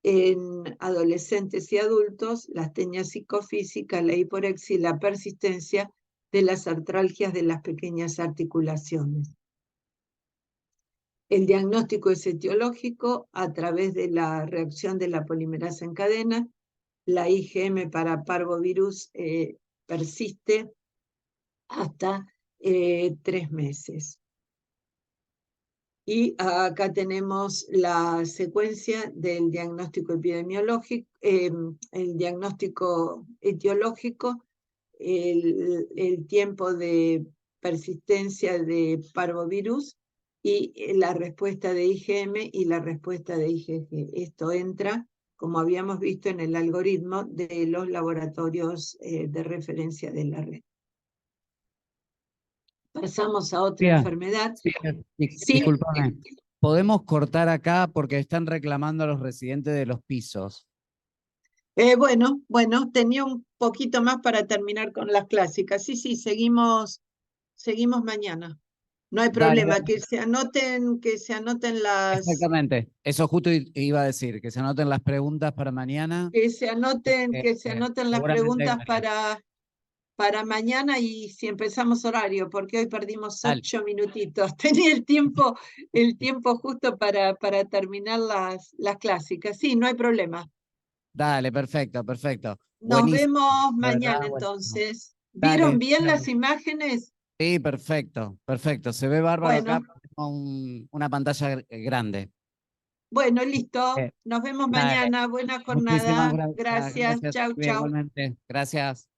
en adolescentes y adultos, la astenia psicofísica, la hiporexia y la persistencia de las artralgias de las pequeñas articulaciones. El diagnóstico es etiológico a través de la reacción de la polimerasa en cadena. La IgM para parvovirus persiste hasta 3 meses. Y acá tenemos la secuencia del diagnóstico epidemiológico, el diagnóstico etiológico. el tiempo de persistencia de parvovirus y la respuesta de IgM y la respuesta de IgG. Esto entra, como habíamos visto, en el algoritmo de los laboratorios de referencia de la red. Pasamos a otra
Bien,
enfermedad. Sí,
discúlpame. ¿Podemos cortar acá porque están reclamando a los residentes de los pisos?
bueno, tenía un poquito más para terminar con las clásicas. Sí, seguimos mañana. No hay
Dale,
problema,
dale.
que se anoten las,
Exactamente. Eso justo iba a decir, que se anoten las preguntas para mañana.
que se anoten las
Seguramente hay
preguntas
varias.
para mañana y si empezamos horario, porque hoy perdimos
Dale,
8 minutitos. Tenía el tiempo justo para terminar las clásicas. Sí, no hay problema.
dale, perfecto, perfecto.
Nos
Buenísimo,
vemos
de verdad,
mañana
buenísimo.
entonces. ¿Vieron
Dale,
bien las
dale.
imágenes?
Sí, perfecto, perfecto. Se ve bárbaro
Bueno,
acá, tengo una pantalla grande.
bueno, listo.
Eh,
Nos vemos
Dale,
mañana. Buena
muchísimas
jornada.
gracias.
Gracias.
Gracias,
Chau,
Silvia,
chau.
igualmente. Gracias.